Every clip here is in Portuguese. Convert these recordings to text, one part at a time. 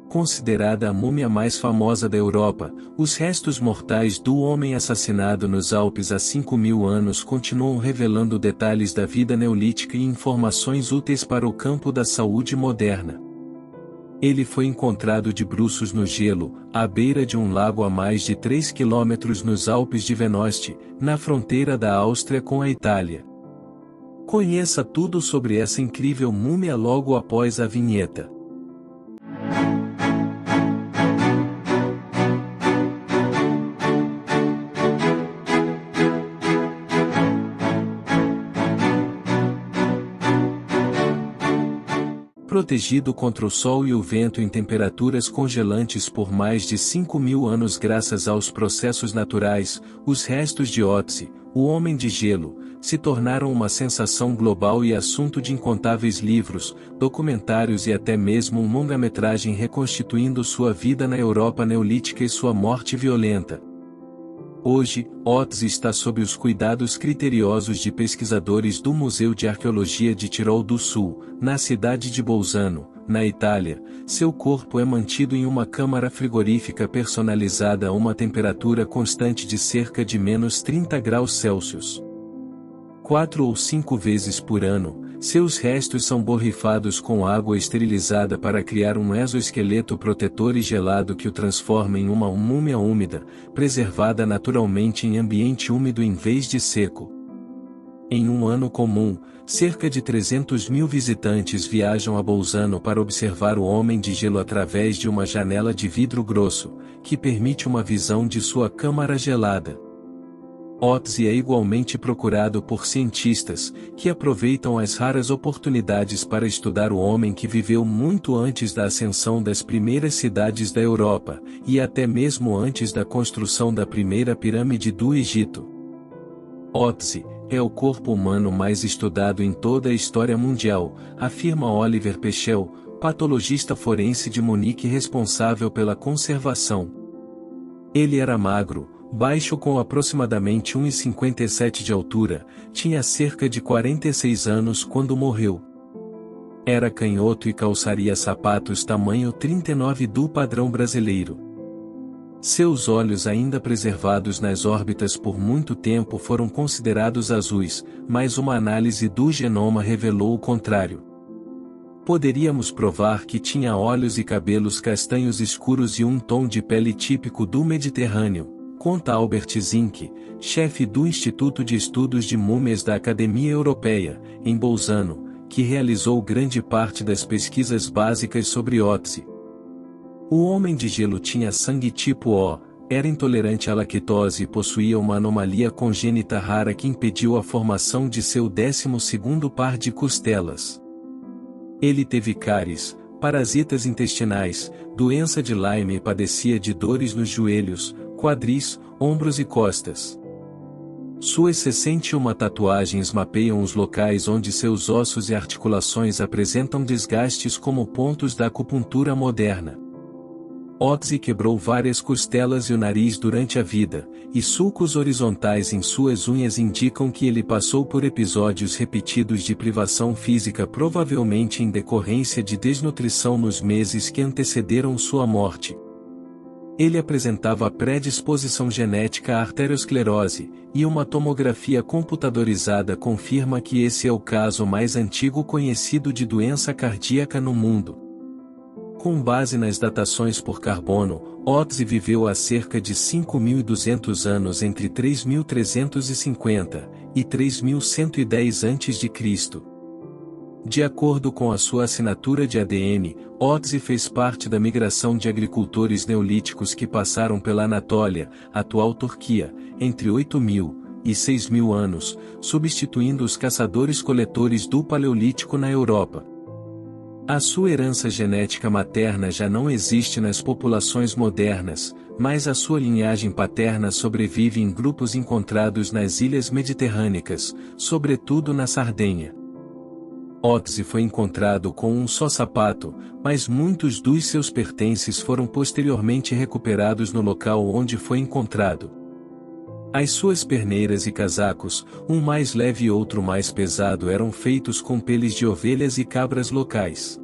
Considerada a múmia mais famosa da Europa, os restos mortais do homem assassinado nos Alpes há 5.000 anos continuam revelando detalhes da vida neolítica e informações úteis para o campo da saúde moderna. Ele foi encontrado de bruços no gelo, à beira de um lago a mais de 3 quilômetros nos Alpes de Venoste, na fronteira da Áustria com a Itália. Conheça tudo sobre essa incrível múmia logo após a vinheta. Protegido contra o sol e o vento em temperaturas congelantes por mais de 5.000 anos graças aos processos naturais, os restos de Ötzi, o Homem de Gelo, se tornaram uma sensação global e assunto de incontáveis livros, documentários e até mesmo um longa-metragem reconstituindo sua vida na Europa neolítica e sua morte violenta. Hoje, Ötzi está sob os cuidados criteriosos de pesquisadores do Museu de Arqueologia de Tirol do Sul, na cidade de Bolzano, na Itália. Seu corpo é mantido em uma câmara frigorífica personalizada a uma temperatura constante de cerca de menos 30 graus Celsius. 4 ou 5 vezes por ano, seus restos são borrifados com água esterilizada para criar um exoesqueleto protetor e gelado que o transforma em uma múmia úmida, preservada naturalmente em ambiente úmido em vez de seco. Em um ano comum, cerca de 300.000 visitantes viajam a Bolzano para observar o Homem de Gelo através de uma janela de vidro grosso, que permite uma visão de sua câmara gelada. Ötzi é igualmente procurado por cientistas, que aproveitam as raras oportunidades para estudar o homem que viveu muito antes da ascensão das primeiras cidades da Europa, e até mesmo antes da construção da primeira pirâmide do Egito. Ötzi é o corpo humano mais estudado em toda a história mundial, afirma Oliver Peschel, patologista forense de Munique responsável pela conservação. Ele era magro, baixo com aproximadamente 1,57 de altura, tinha cerca de 46 anos quando morreu. Era canhoto e calçaria sapatos tamanho 39 do padrão brasileiro. Seus olhos ainda preservados nas órbitas por muito tempo foram considerados azuis, mas uma análise do genoma revelou o contrário. Poderíamos provar que tinha olhos e cabelos castanhos escuros e um tom de pele típico do Mediterrâneo, conta Albert Zink, chefe do Instituto de Estudos de Múmias da Academia Europeia, em Bolzano, que realizou grande parte das pesquisas básicas sobre Ötzi. O Homem de Gelo tinha sangue tipo O, era intolerante à lactose e possuía uma anomalia congênita rara que impediu a formação de seu 12º par de costelas. Ele teve cáries, parasitas intestinais, doença de Lyme e padecia de dores nos joelhos, quadris, ombros e costas. Suas 61 tatuagens mapeiam os locais onde seus ossos e articulações apresentam desgastes como pontos da acupuntura moderna. Ötzi quebrou várias costelas e o nariz durante a vida, e sulcos horizontais em suas unhas indicam que ele passou por episódios repetidos de privação física, provavelmente em decorrência de desnutrição nos meses que antecederam sua morte. Ele apresentava predisposição genética à arteriosclerose, e uma tomografia computadorizada confirma que esse é o caso mais antigo conhecido de doença cardíaca no mundo. Com base nas datações por carbono, Ötzi viveu há cerca de 5.200 anos entre 3.350 e 3.110 a.C. De acordo com a sua assinatura de ADN, Ötzi fez parte da migração de agricultores neolíticos que passaram pela Anatólia, atual Turquia, entre 8.000 e 6.000 anos, substituindo os caçadores-coletores do Paleolítico na Europa. A sua herança genética materna já não existe nas populações modernas, mas a sua linhagem paterna sobrevive em grupos encontrados nas ilhas mediterrâneas, sobretudo na Sardenha. Ötzi foi encontrado com um só sapato, mas muitos dos seus pertences foram posteriormente recuperados no local onde foi encontrado. As suas perneiras e casacos, um mais leve e outro mais pesado, eram feitos com peles de ovelhas e cabras locais.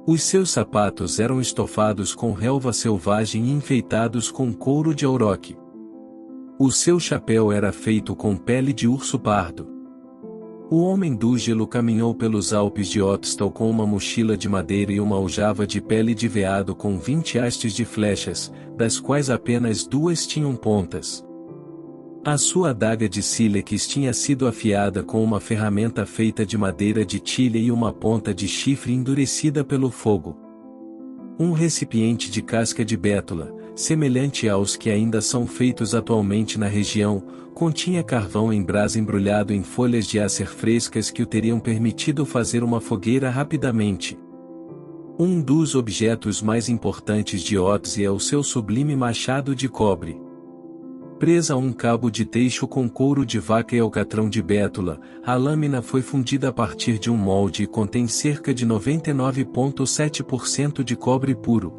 Os seus sapatos eram estofados com relva selvagem e enfeitados com couro de auroque. O seu chapéu era feito com pele de urso pardo. O homem do gelo caminhou pelos Alpes de Ottstal com uma mochila de madeira e uma aljava de pele de veado com 20 hastes de flechas, das quais apenas 2 tinham pontas. A sua adaga de sílex tinha sido afiada com uma ferramenta feita de madeira de tilha e uma ponta de chifre endurecida pelo fogo. Um recipiente de casca de bétula, semelhante aos que ainda são feitos atualmente na região, continha carvão em brasa embrulhado em folhas de acer frescas que o teriam permitido fazer uma fogueira rapidamente. Um dos objetos mais importantes de Otzi é o seu sublime machado de cobre. Presa a um cabo de teixo com couro de vaca e alcatrão de bétula, a lâmina foi fundida a partir de um molde e contém cerca de 99,7% de cobre puro.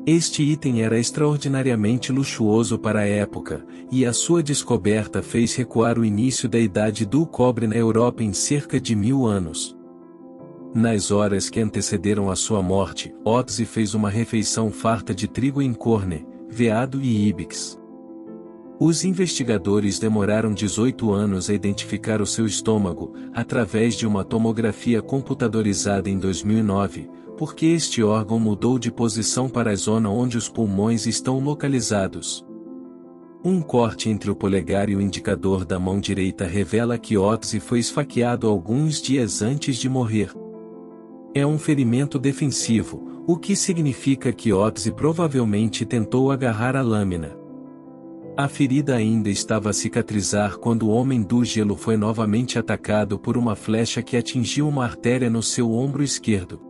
Este item era extraordinariamente luxuoso para a época, e a sua descoberta fez recuar o início da Idade do Cobre na Europa em cerca de 1000 anos. Nas horas que antecederam a sua morte, Otzi fez uma refeição farta de trigo em corne, veado e ibex. Os investigadores demoraram 18 anos a identificar o seu estômago, através de uma tomografia computadorizada em 2009, porque este órgão mudou de posição para a zona onde os pulmões estão localizados. Um corte entre o polegar e o indicador da mão direita revela que Otzi foi esfaqueado alguns dias antes de morrer. É um ferimento defensivo, o que significa que Otzi provavelmente tentou agarrar a lâmina. A ferida ainda estava a cicatrizar quando o homem do gelo foi novamente atacado por uma flecha que atingiu uma artéria no seu ombro esquerdo.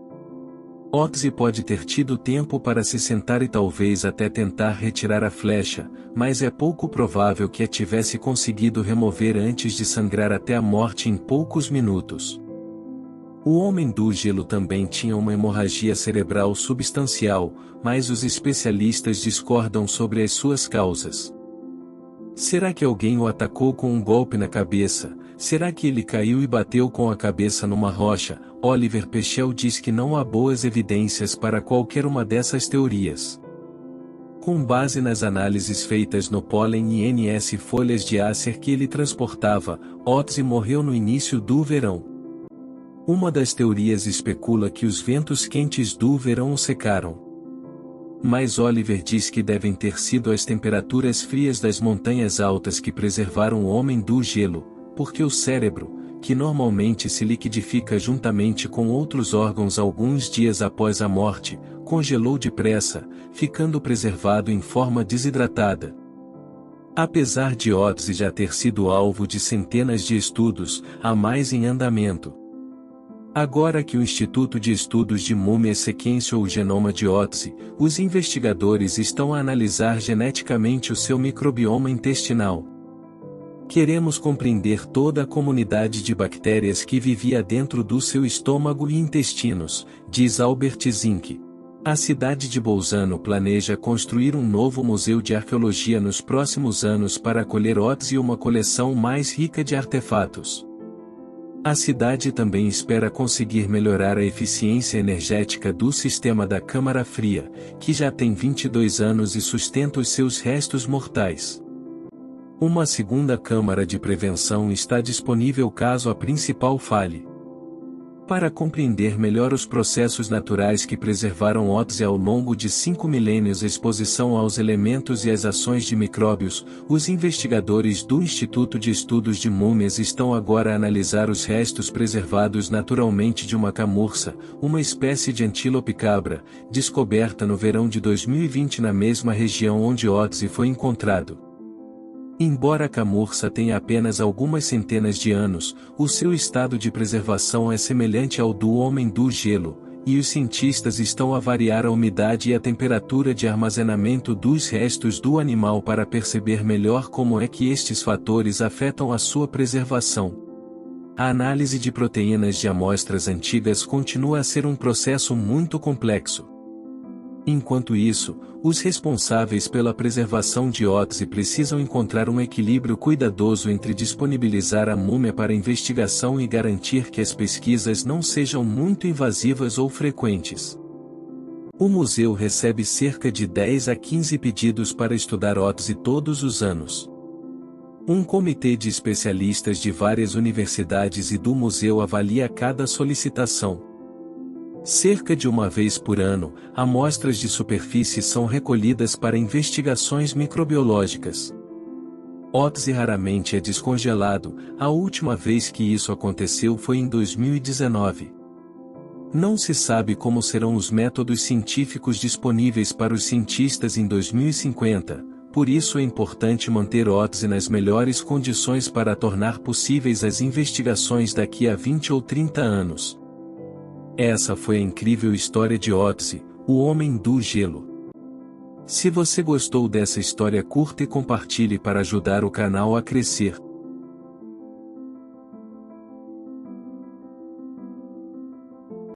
Otzi pode ter tido tempo para se sentar e talvez até tentar retirar a flecha, mas é pouco provável que a tivesse conseguido remover antes de sangrar até a morte em poucos minutos. O homem do gelo também tinha uma hemorragia cerebral substancial, mas os especialistas discordam sobre as suas causas. Será que alguém o atacou com um golpe na cabeça? Será que ele caiu e bateu com a cabeça numa rocha? Oliver Peschel diz que não há boas evidências para qualquer uma dessas teorias. Com base nas análises feitas no pólen e NS folhas de acer que ele transportava, Otzi morreu no início do verão. Uma das teorias especula que os ventos quentes do verão o secaram. Mas Oliver diz que devem ter sido as temperaturas frias das montanhas altas que preservaram o homem do gelo, porque o cérebro, que normalmente se liquidifica juntamente com outros órgãos alguns dias após a morte, congelou depressa, ficando preservado em forma desidratada. Apesar de Otzi já ter sido alvo de centenas de estudos, há mais em andamento. Agora que o Instituto de Estudos de Múmias sequenciou o genoma de Otzi, os investigadores estão a analisar geneticamente o seu microbioma intestinal. Queremos compreender toda a comunidade de bactérias que vivia dentro do seu estômago e intestinos, diz Albert Zink. A cidade de Bolzano planeja construir um novo museu de arqueologia nos próximos anos para acolher Otzi e uma coleção mais rica de artefatos. A cidade também espera conseguir melhorar a eficiência energética do sistema da câmara fria, que já tem 22 anos e sustenta os seus restos mortais. Uma segunda câmara de prevenção está disponível caso a principal falhe. Para compreender melhor os processos naturais que preservaram Otzi ao longo de 5 milênios a exposição aos elementos e às ações de micróbios, os investigadores do Instituto de Estudos de Múmias estão agora a analisar os restos preservados naturalmente de uma camurça, uma espécie de antílope cabra, descoberta no verão de 2020 na mesma região onde Otzi foi encontrado. Embora a camurça tenha apenas algumas centenas de anos, o seu estado de preservação é semelhante ao do homem do gelo, e os cientistas estão a variar a umidade e a temperatura de armazenamento dos restos do animal para perceber melhor como é que estes fatores afetam a sua preservação. A análise de proteínas de amostras antigas continua a ser um processo muito complexo. Enquanto isso, os responsáveis pela preservação de Otzi precisam encontrar um equilíbrio cuidadoso entre disponibilizar a múmia para investigação e garantir que as pesquisas não sejam muito invasivas ou frequentes. O museu recebe cerca de 10 a 15 pedidos para estudar Otzi todos os anos. Um comitê de especialistas de várias universidades e do museu avalia cada solicitação. Cerca de uma vez por ano, amostras de superfície são recolhidas para investigações microbiológicas. Otzi raramente é descongelado, a última vez que isso aconteceu foi em 2019. Não se sabe como serão os métodos científicos disponíveis para os cientistas em 2050, por isso é importante manter Otzi nas melhores condições para tornar possíveis as investigações daqui a 20 ou 30 anos. Essa foi a incrível história de Otzi, o Homem do Gelo. Se você gostou dessa história, curta e compartilhe para ajudar o canal a crescer.